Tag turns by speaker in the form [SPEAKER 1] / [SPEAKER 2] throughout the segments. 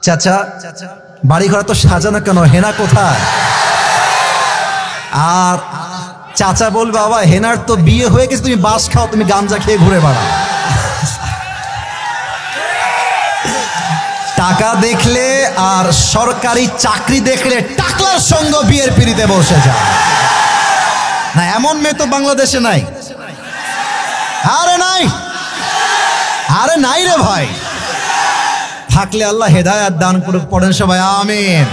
[SPEAKER 1] চাচা বাড়ি ঘর তো সাজানো কেন, হেনা কোথায়? আর চাচা বলবে বাবা হেনার তো বিয়ে হয়ে গেছে, তুমি বাস খাও, তুমি গাঞ্জা খেয়ে ঘুরে বেড়াও। টাকা দেখলে আর সরকারি চাকরি দেখলে টাকলার সঙ্গ বিয়ের পিড়িতে বসে যায় না, এমন মেয়ে তো বাংলাদেশে নাই। আরে নাই, আরে নাই রে ভাই। থাকলে আল্লাহ হেদায়েত দান করুক, পড়েন সবাই আমিন।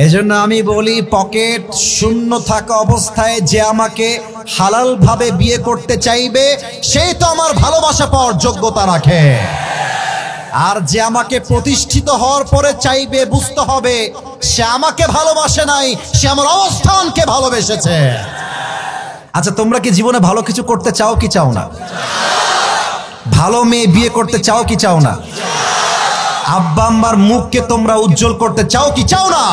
[SPEAKER 1] এজন্য আমি বলি পকেট শূন্য থাকা অবস্থায় যে আমাকে হালাল ভাবে বিয়ে করতে চাইবে সেই তো আমার ভালোবাসা পাওয়ার যোগ্যতা রাখে। আর যে আমাকে প্রতিষ্ঠিত হওয়ার পরে চাইবে, বুঝতে হবে সে আমাকে ভালোবাসে নাই, সে আমার অবস্থানকে ভালোবেসেছে। আচ্ছা তোমরা কি জীবনে ভালো কিছু করতে চাও কি চাও না? ভালো মেয়ে বিয়ে করতে চাও কি চাও না? আব্বা আম্মার মুখকে তোমরা উজ্জ্বল করতে চাও কি চাও না?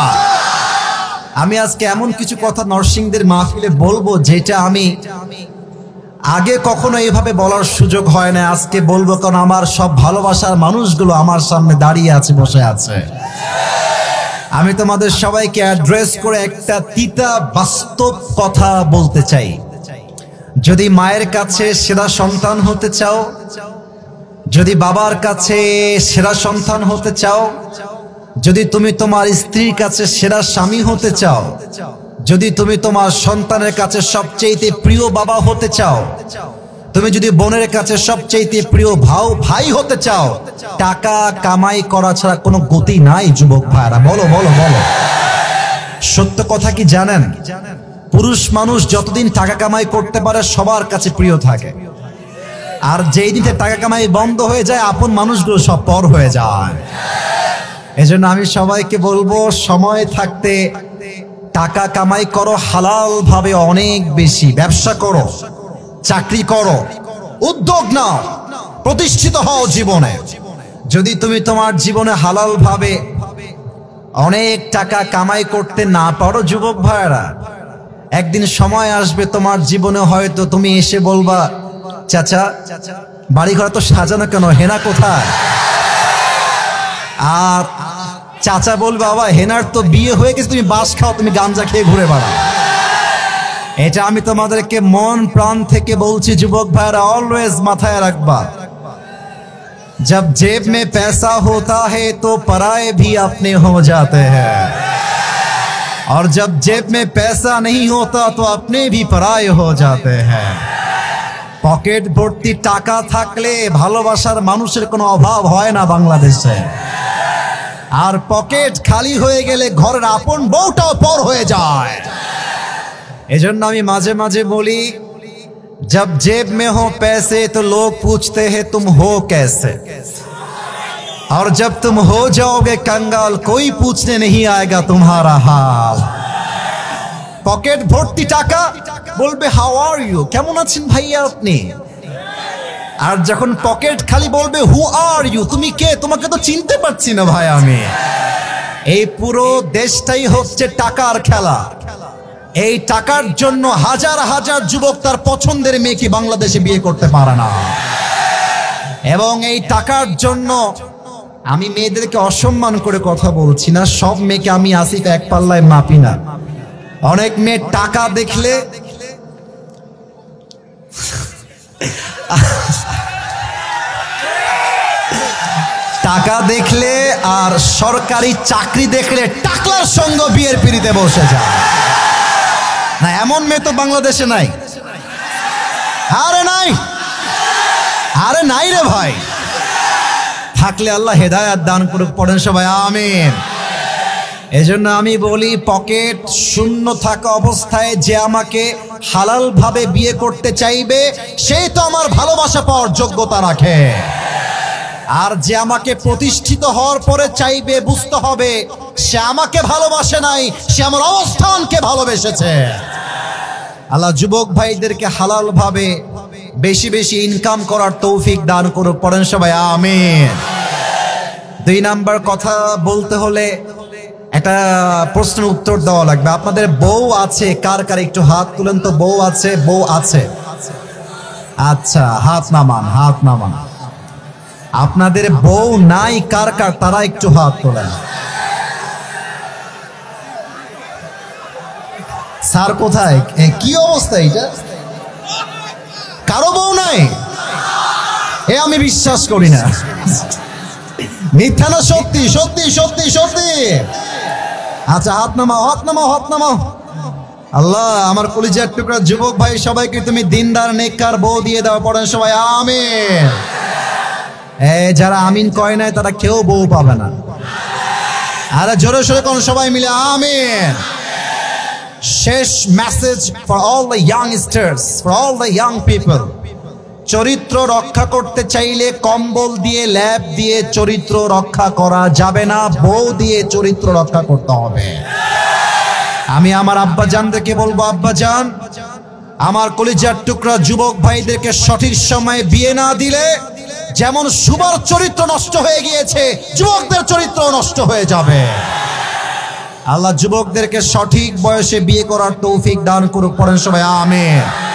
[SPEAKER 1] আমি আজকে এমন কিছু কথা নরসিংদের মাহফিলে বলবো যেটা আমি আগে কখনো এইভাবে বলার সুযোগ হয় না, আজকে বলবো, কারণ আমার সব ভালোবাসার মানুষগুলো আমার সামনে দাঁড়িয়ে আছে, বসে আছে। আমি তোমাদের সবাইকে অ্যাড্রেস করে একটা তিতা বাস্তব কথা বলতে চাই। যদি মায়ের কাছে সেরা সন্তান হতে চাও, যদি বাবার কাছে সেরা সন্তান হতে চাও, যদি তুমি তোমার স্ত্রীর কাছে সেরা স্বামী হতে চাও, যদি তুমি তোমার সন্তানের কাছে সবচেয়ে প্রিয় বাবা হতে চাও, তুমি যদি বোনের কাছে সবচেয়ে প্রিয় ভাই হতে চাও, টাকা কামাই করা ছাড়া কোনো গতি নাই যুবক ভাইরা। বলো বলো বলো, সত্য কথা কি জানেন? পুরুষ মানুষ যতদিন টাকা কামাই করতে পারে সবার কাছে প্রিয় থাকে, আর যেই দিনে টাকা কামাই বন্ধ হয়ে যায় আপন মানুষগুলো সব পর হয়ে যায়। এজন্য আমি সবাইকে বলবো সময় থাকতে টাকা কামাই করো হালাল ভাবে, অনেক বেশি ব্যবসা করো, চাকরি করো, উদ্যোগ নাও, প্রতিষ্ঠিত হও জীবনে। যদি তুমি তোমার জীবনে হালাল ভাবে অনেক টাকা কামাই করতে না পারো যুবক ভাইরা, একদিন সময় আসবে তোমার জীবনে হয়তো তুমি এসে বলবা চাচা বাড়ি ঘর তো সাজানো কেন, হেনা কোথায়? আর চাচা বলবে বাবা হেনার তো বিয়ে হয়ে গেছে, তুমি বাস খাও, তুমি গাঞ্জা খেয়ে ঘুরে বেড়াও। এটা আমি তোমাদেরকে মন প্রাণ থেকে বলছি যুবক ভাইরা, অলওয়েজ মাথায় রাখবা, जब जेब में पैसा होता है तो पराए भी अपने हो जाते हैं, और जब जेब में पैसा नहीं होता तो अपने भी पराए हो जाते हैं। পকেট ভর্তি টাকা থাকলে ভালোবাসার মানুষের কোনো অভাব হয় না বাংলাদেশে, আর পকেট খালি হয়ে গেলে ঘরের আপন বউটাও পর হয়ে যায়। এজন্য আমি মাঝে মাঝে বলি, जब जेब में हो पैसे तो लोग पूछते हैं तुम हो कैसे, और जब तुम हो जाओगे कंगाल कोई पूछने नहीं आएगा तुम्हारा हाल। পকেট ভর্তি টাকা, বলবে হাউ আর ইউ, কেমন আছেন ভাইয়া আপনি? আর যখন পকেট খালি বলবে হু আর ইউ, তুমি কে, তোমাকে তো চিনতে পারছি না ভাই আমি। এই পুরো দেশটাই হচ্ছে টাকার খেলা। এই টাকার জন্য হাজার হাজার যুবক তার পছন্দের মেয়েকে বাংলাদেশে বিয়ে করতে পারে না, এবং এই টাকার জন্য আমি মেয়েদেরকে অসম্মান করে কথা বলছি না, সব মেয়েকে আমি আসিফ এক পাল্লায় মাপি না। অনেক মেয়ে টাকা দেখলে টাকা দেখলে আর সরকারি চাকরি দেখলে টাকলার সঙ্গ বিয়ের পিড়িতে বসে যায় না, এমন মেয়ে তো বাংলাদেশে নাই। আরে নাই, আরে নাই রে ভাই। থাকলে আল্লাহ হেদায়েত দান করুক, পড়েন সবাই আমিন। এজন্য আমি বলি পকেট শূন্য থাকা অবস্থায় যে আমাকে হালাল ভাবে বিয়ে করতে চাইবে সেই তো আমার ভালোবাসা পাওয়ার যোগ্যতা রাখে, আর যে আমাকে প্রতিষ্ঠিত হওয়ার পরে চাইবে, বুঝতে হবে সে আমাকে ভালোবাসে নাই, সে আমার অবস্থানকে ভালোবেসেছে। আল্লাহ যুবক ভাইদেরকে হালাল ভাবে বেশি বেশি ইনকাম করার তৌফিক দান করুক, পড়েন সবাই আমিন। 2 নাম্বার কথা বলতে হলে একটা প্রশ্নের উত্তর দেওয়া লাগবে। আপনাদের বউ আছে? কার কার একটু হাত তুলেন তো, বউ আছে? বউ আছে? আচ্ছা হাত নামান, হাত নামান। আপনাদের বউ নাই কার কার, তারা একটু হাত তোলেন। স্যার কোথায়, কি অবস্থা এটা? কারো বউ নাই? আমি বিশ্বাস করি না। মিথ্যা না সত্যি? সত্যি সত্যি সত্যি। আচ্ছা, হাত নামাও, হাত নামাও, হাত নামাও। আল্লাহ, আমার কলিজার টুকরা যুবক ভাই সবাইকে তুমি দিনদার নেককার বউ দিয়ে দাও। পড়েন সবাই আমিন। যারা আমিন কয় নাই তারা কেউ বউ পাবে না। আরে জোরে সোরে কোন সবাই মিলে আমিন। শেষ message for all the youngsters, for all the young people. চরিত্র রক্ষা করতে চাইলে কম্বল দিয়ে, ল্যাপ দিয়ে চরিত্র রক্ষা করা যাবে না, বউ দিয়ে চরিত্র রক্ষা করতে হবে। আমি আমার আব্বাজানদেরকে বলবো, আব্বাজান, আমার কলিজার টুকরা যুবক ভাইদেরকে সঠিক সময়ে বিয়ে না দিলে যেমন সুবার চরিত্র নষ্ট হয়ে গিয়েছে, যুবকদের চরিত্র নষ্ট হয়ে যাবে। আল্লাহ যুবকদেরকে সঠিক বয়সে বিয়ে করার তৌফিক দান করুক। পড়েন সবাই আমিন।